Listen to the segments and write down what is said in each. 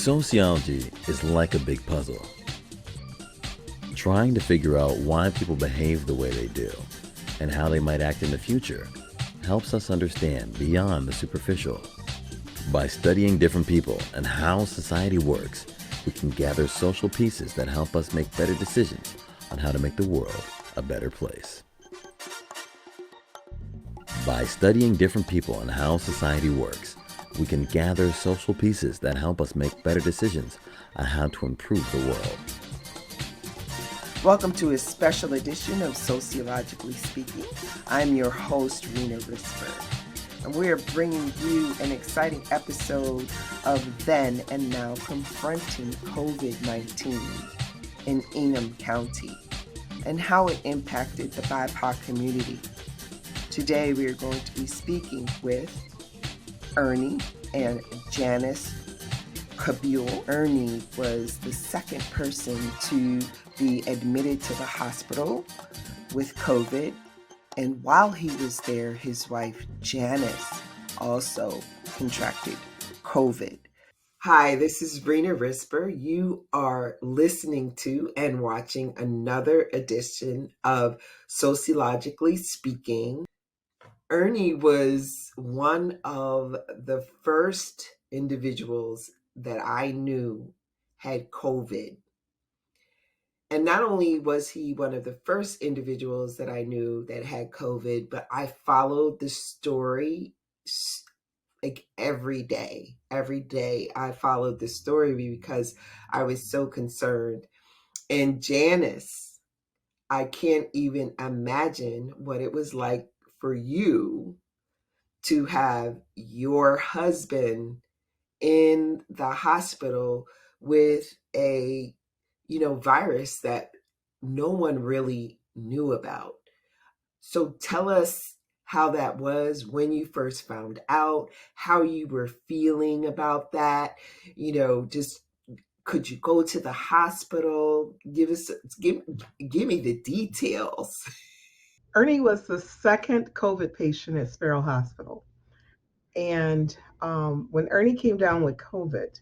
Sociology is like a big puzzle. Trying to figure out why people behave the way they do and how they might act in the future helps us understand beyond the superficial. By studying different people and how society works, we can gather social pieces that help us make better decisions on how to make the world a better place. By studying different people and how society works, we can gather social pieces that help us make better decisions on how to improve the world. Welcome to a special edition of Sociologically Speaking. I'm your host, Rina Risper, and we're bringing you an exciting episode of Then and Now Confronting COVID-19 in Ingham County and how it impacted the BIPOC community. Today we are going to be speaking with Ernie and Janice Cabule. Ernie was the second person to be admitted to the hospital with COVID, and while he was there, his wife Janice also contracted COVID. Hi, this is Rina Risper. You are listening to and watching another edition of Sociologically Speaking. Ernie was one of the first individuals that I knew had COVID. And not only was he one of the first individuals that I knew that had COVID, but I followed the story like every day. Every day I followed the story because I was so concerned. And Janice, I can't even imagine what it was like for you to have your husband in the hospital with a virus that no one really knew about. So tell us how that was when you first found out, how you were feeling about that. Just could you go to the hospital? Give me the details. Ernie was the second COVID patient at Sparrow Hospital. And when Ernie came down with COVID,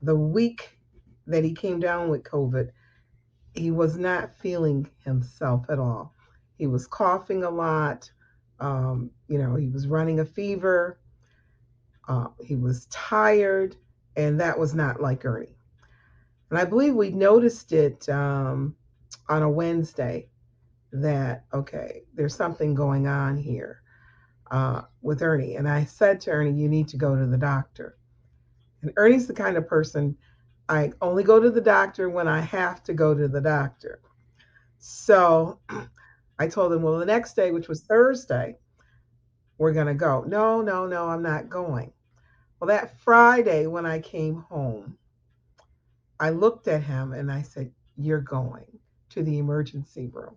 the week that he came down with COVID, he was not feeling himself at all. He was coughing a lot. He was running a fever. He was tired, and that was not like Ernie. And I believe we noticed it on a Wednesday that, okay, there's something going on here with Ernie. And I said to Ernie, you need to go to the doctor. And Ernie's the kind of person, I only go to the doctor when I have to go to the doctor. So I told him, well, the next day, which was Thursday, we're going to go. No, I'm not going. Well, that Friday when I came home, I looked at him and I said, you're going to the emergency room.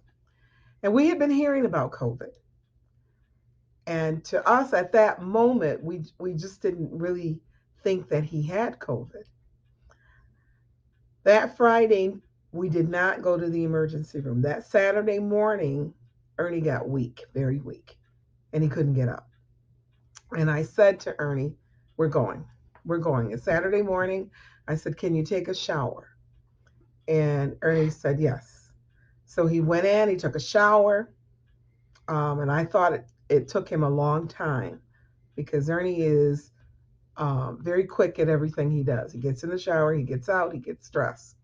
And we had been hearing about COVID. And to us at that moment, we just didn't really think that he had COVID. That Friday, we did not go to the emergency room. That Saturday morning, Ernie got weak, very weak, and he couldn't get up. And I said to Ernie, we're going. It's Saturday morning. I said, can you take a shower? And Ernie said, yes. So he went in, he took a shower, and I thought it took him a long time because Ernie is very quick at everything he does. He gets in the shower, he gets out, he gets dressed.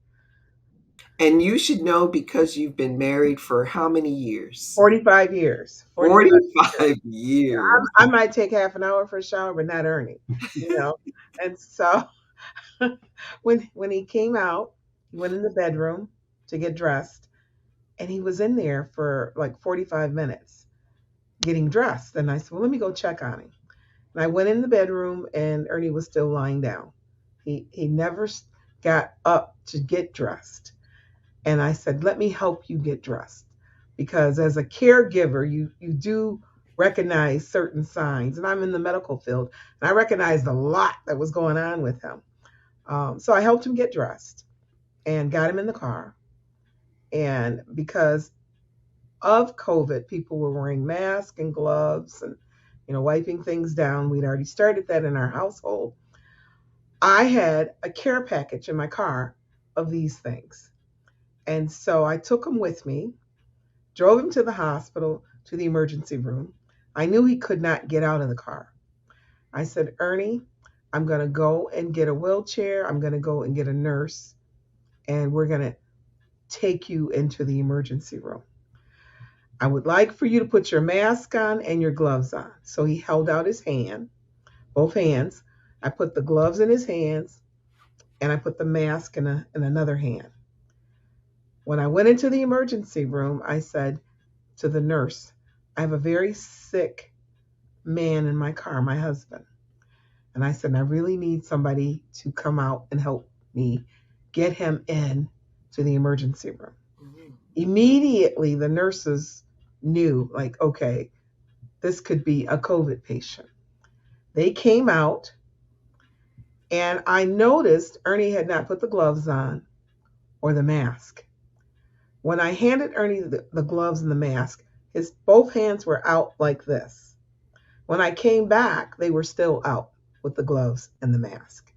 And you should know because you've been married for how many years? 45 years. 45 years. I might take half an hour for a shower, but not Ernie, And so when he came out, he went in the bedroom to get dressed, and he was in there for like 45 minutes getting dressed. And I said, well, let me go check on him. And I went in the bedroom, and Ernie was still lying down. He never got up to get dressed. And I said, let me help you get dressed. Because as a caregiver, you do recognize certain signs. And I'm in the medical field, and I recognized a lot that was going on with him. So I helped him get dressed and got him in the car. And because of COVID, people were wearing masks and gloves and wiping things down. We'd already started that in our household. I had a care package in my car of these things. And so I took him with me, drove him to the hospital, to the emergency room. I knew he could not get out of the car. I said, Ernie, I'm going to go and get a wheelchair. I'm going to go and get a nurse, and we're going to take you into the emergency room. I would like for you to put your mask on and your gloves on. So he held out his hand, both hands. I put the gloves in his hands, and I put the mask in another hand. When I went into the emergency room, I said to the nurse, I have a very sick man in my car, my husband. And I said, I really need somebody to come out and help me get him in to the emergency room. Mm-hmm. Immediately, the nurses knew, like, okay, this could be a COVID patient. They came out, and I noticed Ernie had not put the gloves on or the mask. When I handed Ernie the gloves and the mask, his both hands were out like this. When I came back, they were still out with the gloves and the mask.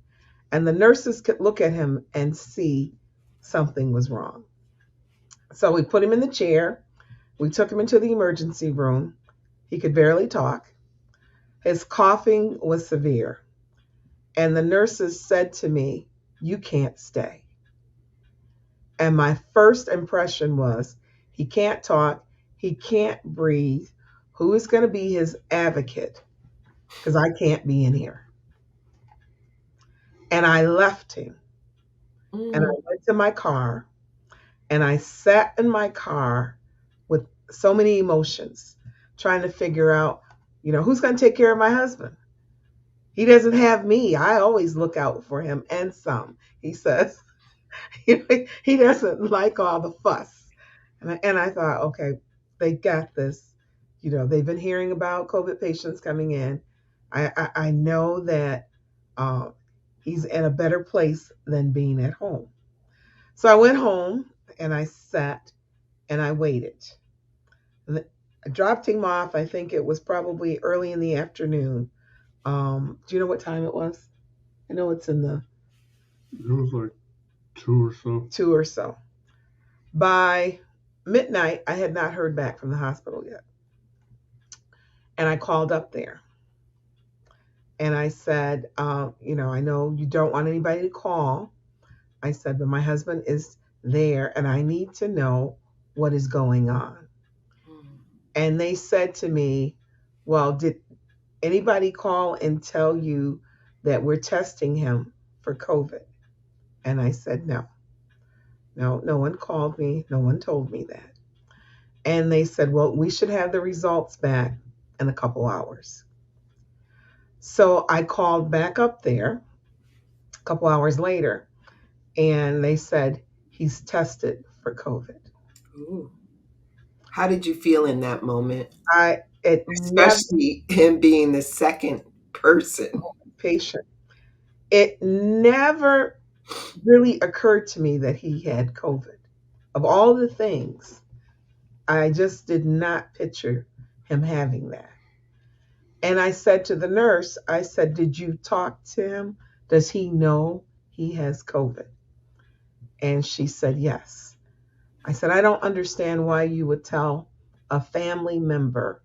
And the nurses could look at him and see something was wrong. So we put him in the chair. We took him into the emergency room. He could barely talk. His coughing was severe. And the nurses said to me, you can't stay. And my first impression was, he can't talk. He can't breathe. Who is going to be his advocate? Because I can't be in here. And I left him. And I went to my car, and I sat in my car with so many emotions, trying to figure out, who's going to take care of my husband? He doesn't have me. I always look out for him and some, he says. He doesn't like all the fuss. And I thought, okay, they got this. They've been hearing about COVID patients coming in. I know that he's in a better place than being at home. So I went home and I sat and I waited. I dropped him off. I think it was probably early in the afternoon. Do you know what time it was? I know it's in the... It was like 2 or so. 2 or so. By midnight, I had not heard back from the hospital yet. And I called up there. And I said, I know you don't want anybody to call. I said, but my husband is there and I need to know what is going on. And they said to me, well, did anybody call and tell you that we're testing him for COVID? And I said, no. No one called me. No one told me that. And they said, well, we should have the results back in a couple hours. So I called back up there a couple hours later, and they said he's tested for COVID. Ooh. How did you feel in that moment? Especially him being the second person. Patient. It never really occurred to me that he had COVID. Of all the things, I just did not picture him having that. And I said to the nurse, I said, did you talk to him? Does he know he has COVID? And she said, yes. I said, I don't understand why you would tell a family member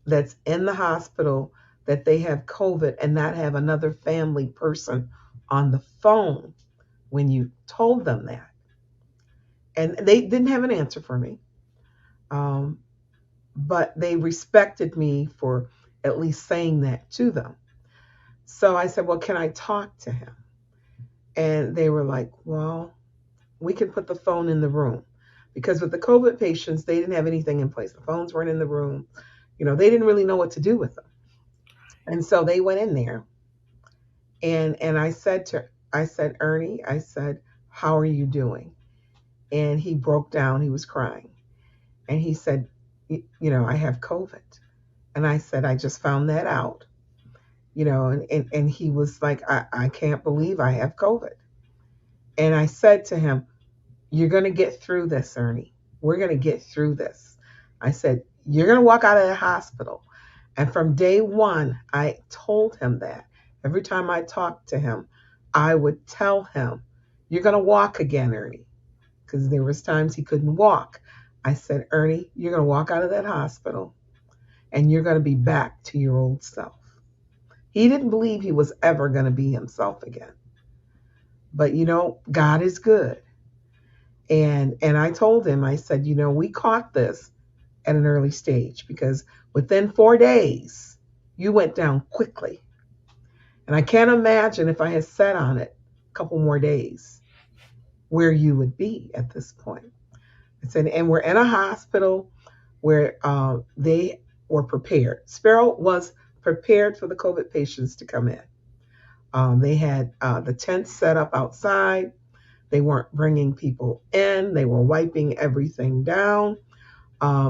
that's in the hospital that they have COVID and not have another family person on the phone when you told them that. And they didn't have an answer for me. But they respected me for at least saying that to them. So I said, well, can I talk to him? And they were like, well, we can put the phone in the room. Because with the COVID patients, they didn't have anything in place. The phones weren't in the room. They didn't really know what to do with them. And so they went in there. And I said, Ernie, I said, how are you doing? And he broke down. He was crying. And he said, I have COVID. And I said, I just found that out. And he was like, I can't believe I have COVID. And I said to him, you're going to get through this, Ernie. We're going to get through this. I said, you're going to walk out of the hospital. And from day one, I told him that. Every time I talked to him, I would tell him, "You're going to walk again, Ernie," because there was times he couldn't walk. I said, "Ernie, you're going to walk out of that hospital and you're going to be back to your old self." He didn't believe he was ever going to be himself again. But God is good. And I told him, I said, we caught this at an early stage because within 4 days, you went down quickly. And I can't imagine if I had sat on it a couple more days where you would be at this point. I said, and we're in a hospital where they were prepared. Sparrow was prepared for the COVID patients to come in. They had the tents set up outside. They weren't bringing people in. They were wiping everything down.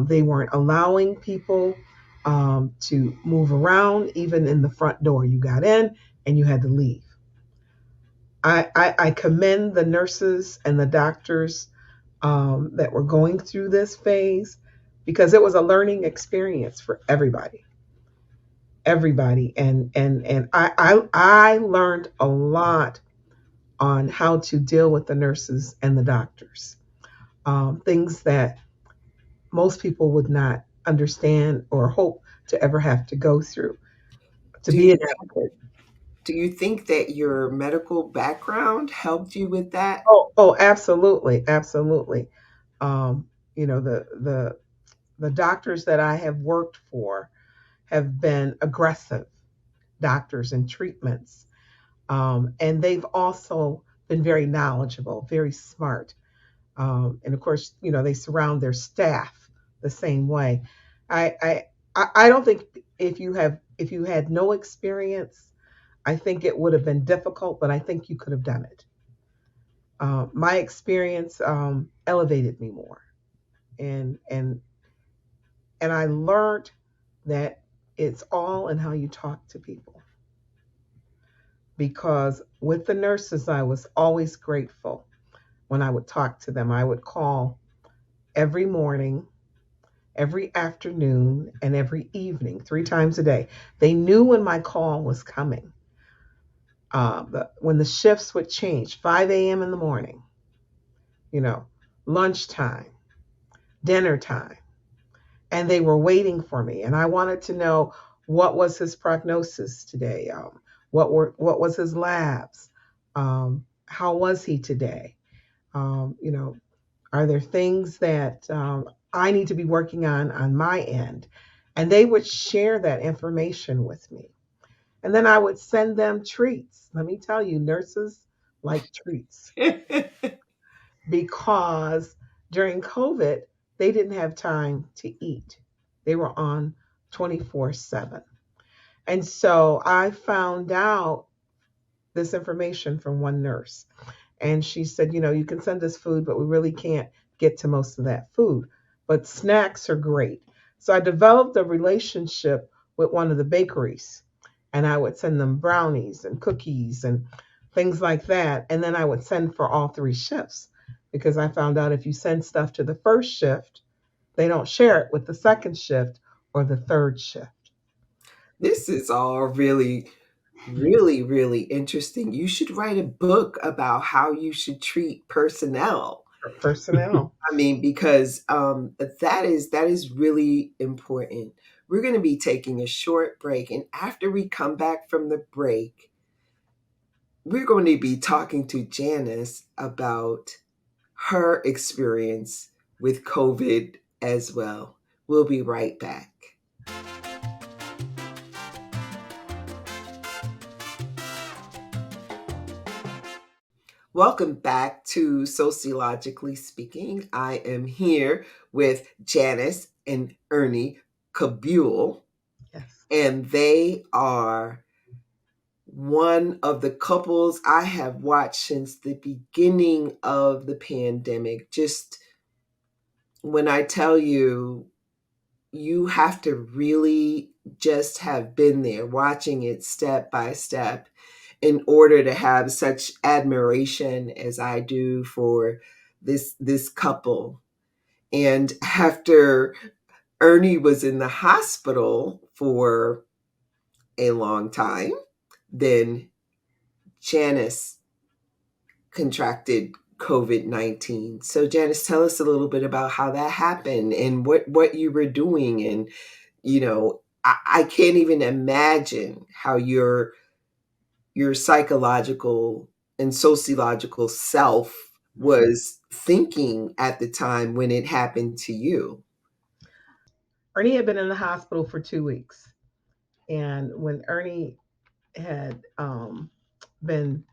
They weren't allowing people to move around, even in the front door. You got in and you had to leave. I commend the nurses and the doctors that were going through this phase because it was a learning experience for everybody. Everybody. And I learned a lot on how to deal with the nurses and the doctors. Things that most people would not understand or hope to ever have to go through to Do be you an advocate. do you think that your medical background helped you with that? Oh, absolutely, absolutely. Um, the doctors that I have worked for have been aggressive doctors and treatments, and they've also been very knowledgeable, very smart. And of course, they surround their staff the same way. I I don't think if you had no experience, I think it would have been difficult, but I think you could have done it. My experience elevated me more, and and and I learned that it's all in how you talk to people. Because with the nurses, I was always grateful when I would talk to them. I would call every morning, every afternoon, and every evening, 3 times a day. They knew when my call was coming. When the shifts would change, 5 a.m. in the morning, you know, lunchtime, dinner time, and they were waiting for me. And I wanted to know what was his prognosis today, what was his labs, how was he today, um, you know, are there things that I need to be working on my end? And they would share that information with me. And then I would send them treats. Let me tell you, nurses like treats because during COVID, they didn't have time to eat. They were on 24/7. And so I found out this information from one nurse. And she said, you can send us food, but we really can't get to most of that food. But snacks are great. So I developed a relationship with one of the bakeries, and I would send them brownies and cookies and things like that. And then I would send for all 3 shifts because I found out if you send stuff to the first shift, they don't share it with the second shift or the third shift. This is all really, really, really interesting. You should write a book about how you should treat personnel. Personnel. I mean, because that is really important. We're going to be taking a short break, and after we come back from the break, we're going to be talking to Janice about her experience with COVID as well. We'll be right back. Welcome back to Sociologically Speaking. I am here with Janice and Ernie Cabule, Yes. and they are one of the couples I have watched since the beginning of the pandemic. Just when I tell you, you have to really just have been there watching it step by step in order to have such admiration as I do for this couple. And after Ernie was in the hospital for a long time, then Janice contracted COVID-19. So Janice, tell us a little bit about how that happened and what you were doing. And, I can't even imagine how your psychological and sociological self was thinking at the time when it happened to you. Ernie had been in the hospital for 2 weeks. And had been,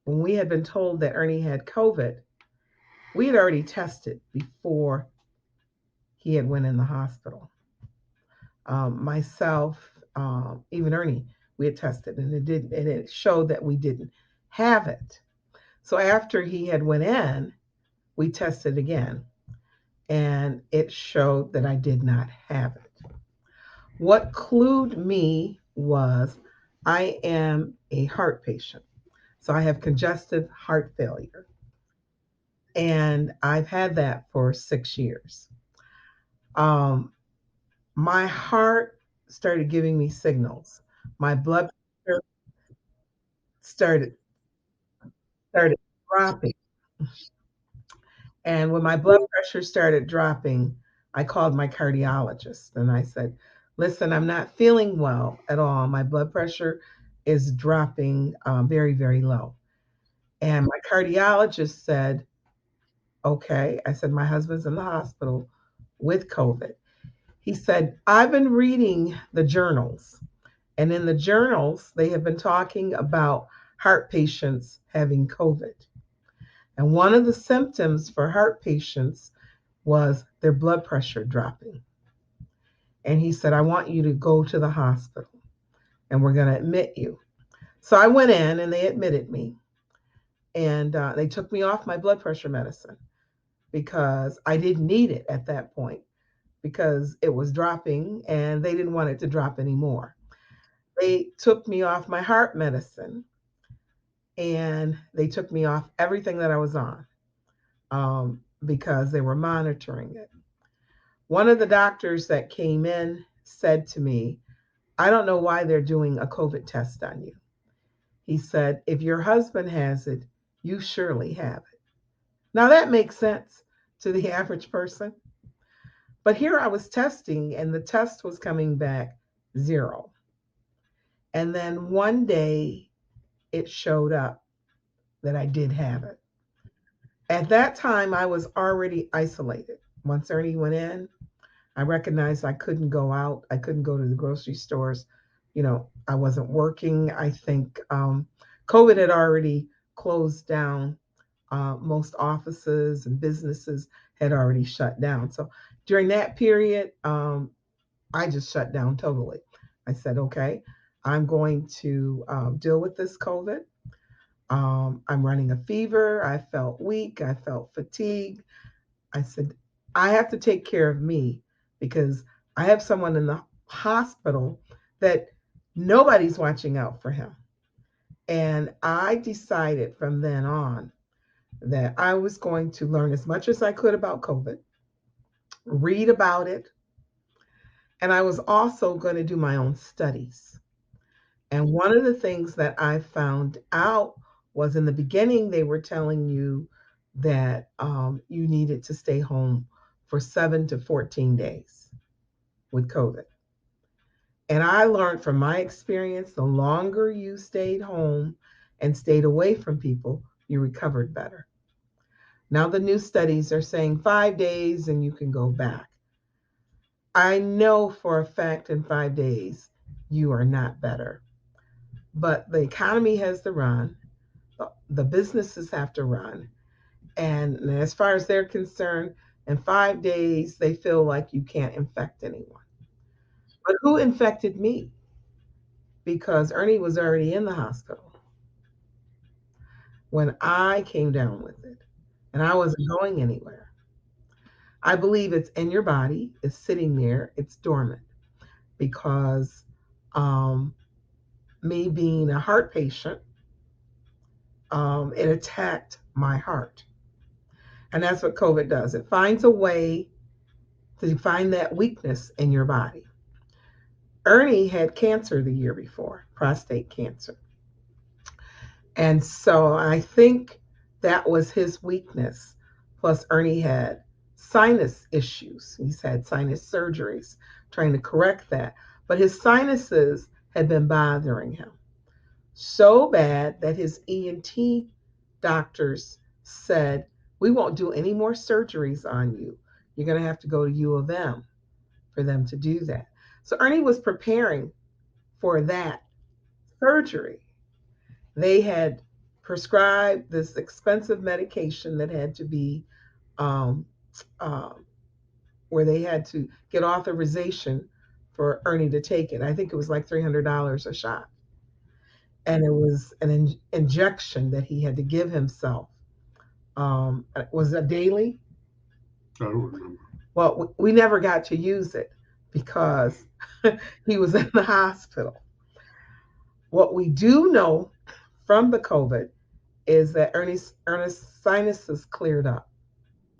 when we had been told that Ernie had COVID, we had already tested before he had went in the hospital. Myself, even Ernie, we had tested, and it showed that we didn't have it. So after he had went in, we tested again, and it showed that I did not have it. What clued me was I am a heart patient. So I have congestive heart failure. And I've had that for 6 years. Um, my heart started giving me signals. My blood pressure started started dropping. And when my blood pressure started dropping, I called my cardiologist and I said, listen, I'm not feeling well at all. My blood pressure is dropping very, very low. And my cardiologist said, okay. I said, my husband's in the hospital with COVID. He said, I've been reading the journals, and in the journals, they have been talking about heart patients having COVID. And one of the symptoms for heart patients was their blood pressure dropping. And he said, I want you to go to the hospital and we're going to admit you. So I went in and they admitted me, and they took me off my blood pressure medicine because I didn't need it at that point because it was dropping and they didn't want it to drop anymore. They took me off my heart medicine and they took me off everything that I was on because they were monitoring it. One of the doctors that came in said to me, I don't know why they're doing a COVID test on you. He said, if your husband has it, you surely have it. Now that makes sense to the average person. But here I was testing and the test was coming back zero. And then one day it showed up that I did have it. At that time, I was already isolated. Once Ernie went in, I recognized I couldn't go out. I couldn't go to the grocery stores. I wasn't working. I think COVID had already closed down. Most offices and businesses had already shut down. So during that period, I just shut down totally. I said, okay, I'm going to deal with this COVID. I'm running a fever. I felt weak. I felt fatigued. I said, I have to take care of me because I have someone in the hospital that nobody's watching out for him. And I decided from then on that I was going to learn as much as I could about COVID, read about it, and I was also going to do my own studies. And one of the things that I found out was in the beginning, they were telling you that you needed to stay home for 7 to 14 days with COVID. And I learned from my experience the longer you stayed home and stayed away from people, you recovered better. Now, the new studies are saying 5 days and you can go back. I know for a fact in 5 days you are not better, but the economy has to run, the businesses have to run. And as far as they're concerned, in 5 days, they feel like you can't infect anyone. But who infected me? Because Ernie was already in the hospital when I came down with it, and I wasn't going anywhere. I believe it's in your body, it's sitting there, it's dormant because um, me being a heart patient, it attacked my heart. And that's what COVID does. It finds a way to find that weakness in your body. Ernie had cancer the year before, prostate cancer. And so I think that was his weakness. Plus, Ernie had sinus issues. He's had sinus surgeries, trying to correct that. But his sinuses had been bothering him so bad that his ENT doctors said, "We won't do any more surgeries on you. You're going to have to go to U of M for them to do that." So Ernie was preparing for that surgery. They had prescribed this expensive medication that had to be, um, um, where they had to get authorization for Ernie to take it. I think it was like $300 a shot. And it was an injection that he had to give himself. Was it daily? I don't remember. Well, we never got to use it because he was in the hospital. What we do know from the COVID is that Ernest's sinuses cleared up.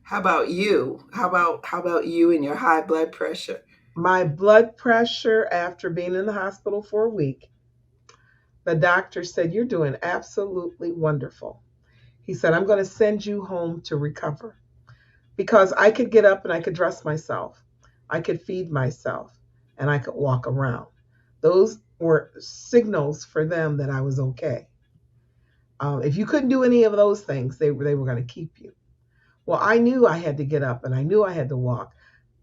How about you? How about you and your high blood pressure? My blood pressure, after being in the hospital for a week, the doctor said, "You're doing absolutely wonderful." He said, "I'm going to send you home to recover," because I could get up and I could dress myself, I could feed myself, and I could walk around. Those were signals for them that I was okay. If you couldn't do any of those things, they were going to keep you. Well, I knew I had to get up and I knew I had to walk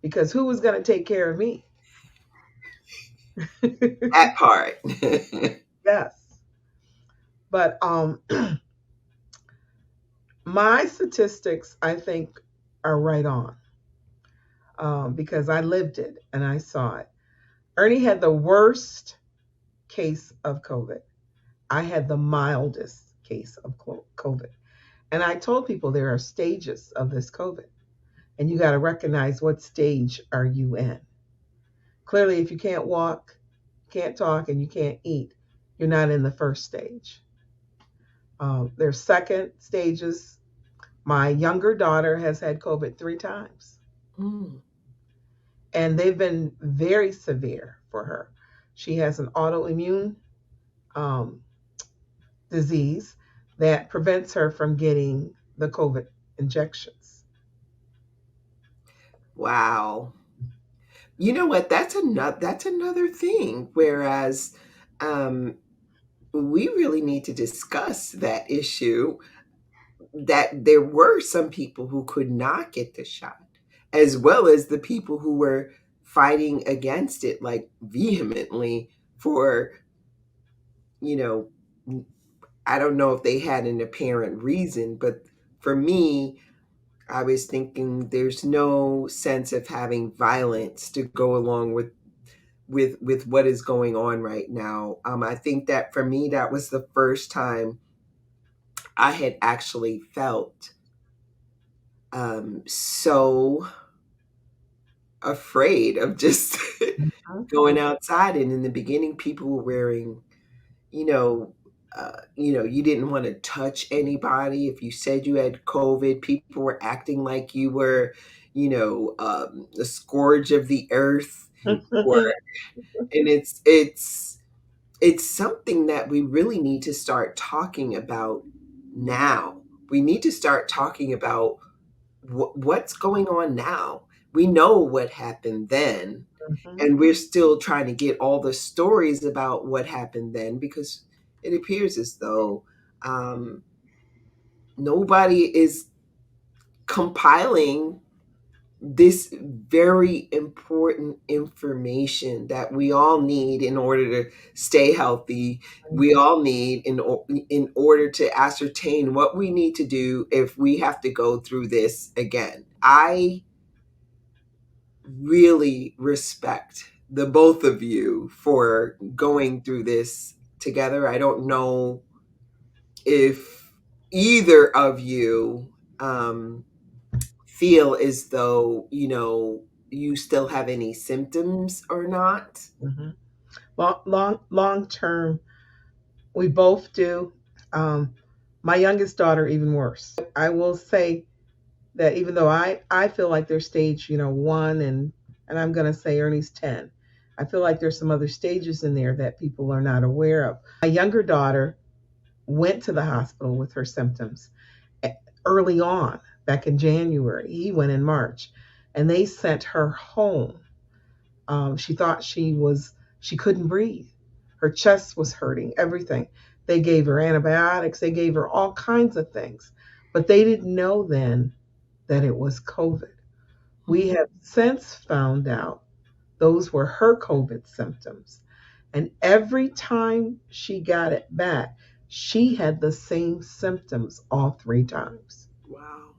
because who was going to take care of me? That part. Yes. But my statistics, I think, are right on, because I lived it and I saw it. Ernie had the worst case of COVID. I had the mildest case of COVID. And I told people there are stages of this COVID, and you got to recognize what stage are you in. Clearly, if you can't walk, can't talk, and you can't eat, you're not in the first stage. There's second stages. My younger daughter has had COVID 3 times, Mm. and they've been very severe for her. She has an autoimmune um, disease that prevents her from getting the COVID injections. Wow. You know what? That's another thing. Whereas, um, we really need to discuss that issue. That there were some people who could not get the shot, as well as the people who were fighting against it like vehemently for, you know, I don't know if they had an apparent reason, but for me, I was thinking there's no sense of having violence to go along with what is going on right now. I think that for me, that was the first time I had actually felt so afraid of just Mhm. going outside. And in the beginning, people were wearing, you know, you didn't want to touch anybody. If you said you had COVID, people were acting like you were, the scourge of the earth. Or, and it's something that we really need to start talking about now. We need to start talking about what's going on now. We know what happened then, Mhm. and we're still trying to get all the stories about what happened then because it appears as though um, nobody is compiling this very important information that we all need in order to stay healthy. We all need in order to ascertain what we need to do if we have to go through this again. I really respect the both of you for going through this together. I don't know if either of you feel as though, you still have any symptoms or not. Mhm. Long term, we both do. Um, my youngest daughter even worse. I will say that even though I feel like they're stage 1, and I'm gonna say Ernie's 10. I feel like there's some other stages in there that people are not aware of. My younger daughter went to the hospital with her symptoms early on, back in January. He went in March, and they sent her home. She thought she couldn't breathe. Her chest was hurting, everything. They gave her antibiotics, they gave her all kinds of things, but they didn't know then that it was COVID. We have since found out those were her COVID symptoms. And every time she got it back, she had the same symptoms all three times. Wow.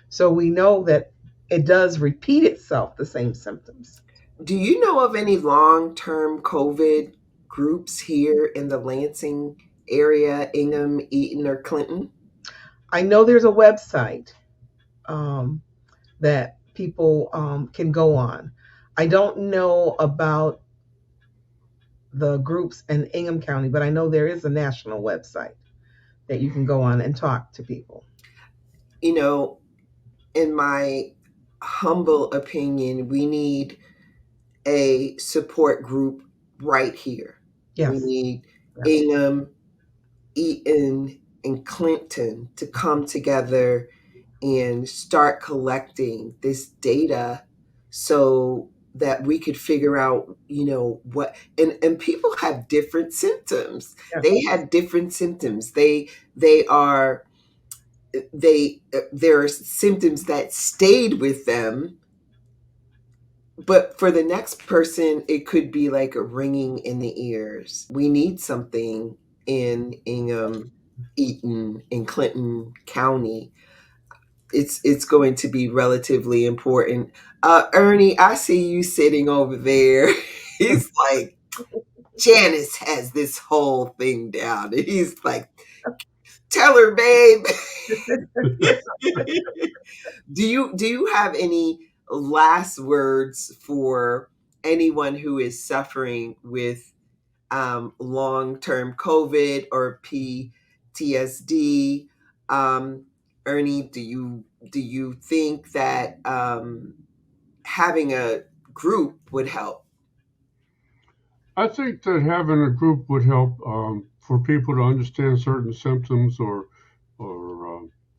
So we know that it does repeat itself, the same symptoms. Do you know of any long-term COVID groups here in the Lansing area, Ingham, Eaton, or Clinton? I know there's a website um, that people can go on. I don't know about the groups in Ingham County, but I know there is a national website that you can go on and talk to people. You know, in my humble opinion, we need a support group right here. We Yes. need Yeah. Ingham, Eaton, and Clinton to come together and start collecting this data so that we could figure out, what and people have different symptoms. Yeah. They had different symptoms. They are there are symptoms that stayed with them, but for the next person it could be like a ringing in the ears. We need something in Ingham, Eaton, and Clinton County. It's going to be relatively important. Ernie, I see you sitting over there. He's like, Janice has this whole thing down. And he's like, tell her, babe. Do you have any last words for anyone who is suffering with long-term COVID or PTSD? Ernie, do you think that having a group would help? I think that having a group would help for people to understand certain symptoms or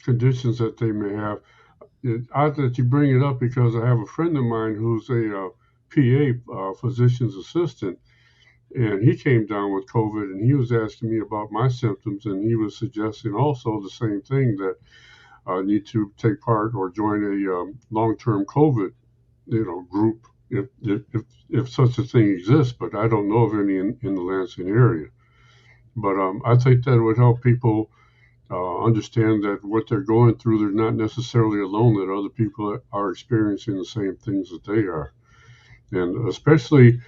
conditions that they may have. Odd that you bring it up because I have a friend of mine who's a PA, physician's assistant, and he came down with COVID, and he was asking me about my symptoms, and he was suggesting also the same thing, that I need to take part or join a long-term COVID, group if such a thing exists. But I don't know of any in the Lansing area. But I think that would help people understand that what they're going through, they're not necessarily alone, that other people are experiencing the same things that they are. And especially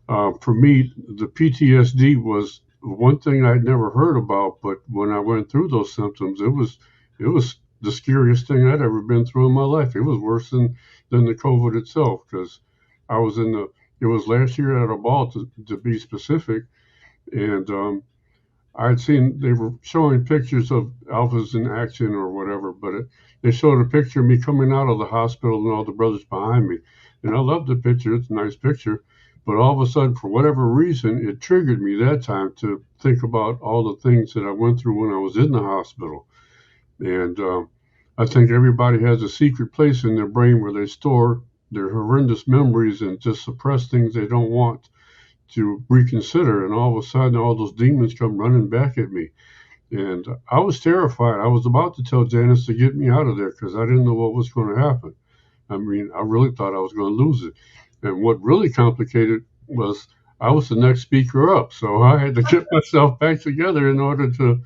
for me, the PTSD was one thing I'd never heard about, but when I went through those symptoms, it was the scariest thing I'd ever been through in my life. It was worse than the COVID itself, because I was it was last year at a ball, to be specific, and I'd seen they were showing pictures of alphas in action or whatever, but they showed a picture of me coming out of the hospital and all the brothers behind me. And I loved the picture. It's a nice picture. But all of a sudden, for whatever reason, it triggered me that time to think about all the things that I went through when I was in the hospital. And I think everybody has a secret place in their brain where they store their horrendous memories and just suppress things they don't want to reconsider. And all of a sudden, all those demons come running back at me. And I was terrified. I was about to tell Janice to get me out of there because I didn't know what was going to happen. I mean, I really thought I was going to lose it. And what really complicated was I was the next speaker up. So I had to get myself back together in order to,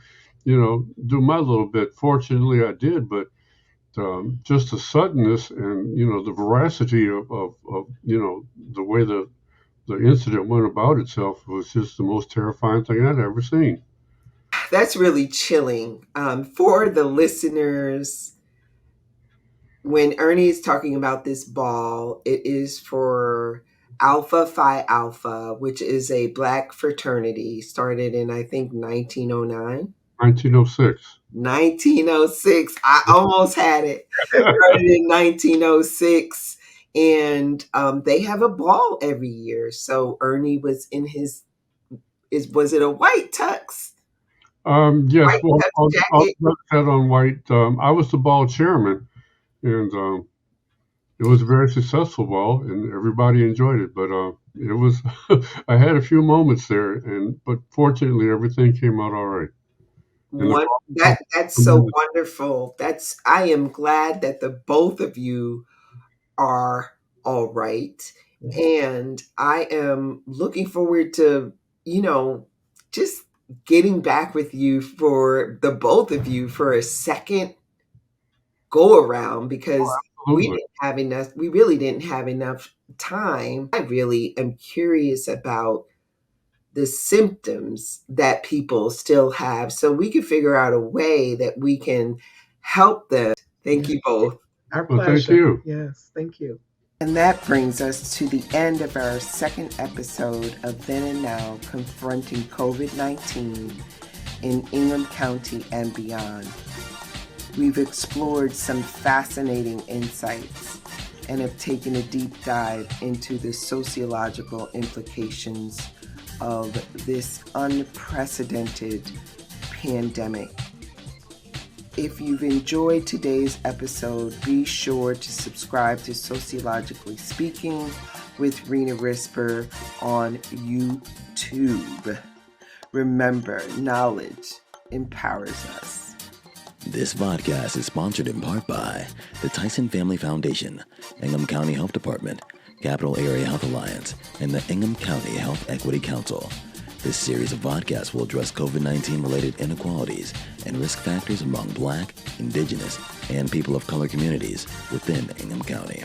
do my little bit. Fortunately, I did. But just the suddenness and, the veracity of the way the incident went about itself was just the most terrifying thing I'd ever seen. That's really chilling. For the listeners, when Ernie is talking about this ball, it is for Alpha Phi Alpha, which is a black fraternity started in, I think, 1909. 1906. 1906. I almost had it. Started in 1906. And they have a ball every year. So Ernie was in was it a white tux? Yes, White well, tux I'll jacket. set on white. I was the ball chairman, and it was a very successful ball, and everybody enjoyed it. But it was, I had a few moments there, but fortunately, everything came out all right. And the One ball that felt that's so tremendous. wonderful. I am glad that the both of you are all right. Yeah. And I am looking forward to, you know, just getting back with you for the both of you for a second go around because Absolutely. we really didn't have enough time. I really am curious about the symptoms that people still have so we can figure out a way that we can help them. Thank Yeah. you both. Our Well, thank pleasure. you. Yes, thank you. And that brings us to the end of our second episode of Then and Now Confronting COVID-19 in Ingham County and beyond. We've explored some fascinating insights and have taken a deep dive into the sociological implications of this unprecedented pandemic. If you've enjoyed today's episode, be sure to subscribe to Sociologically Speaking with Rina Risper on YouTube. Remember, knowledge empowers us. This podcast is sponsored in part by the Tyson Family Foundation, Ingham County Health Department, Capital Area Health Alliance, and the Ingham County Health Equity Council. This series of podcasts will address COVID-19 related inequalities and risk factors among Black, Indigenous, and people of color communities within Ingham County.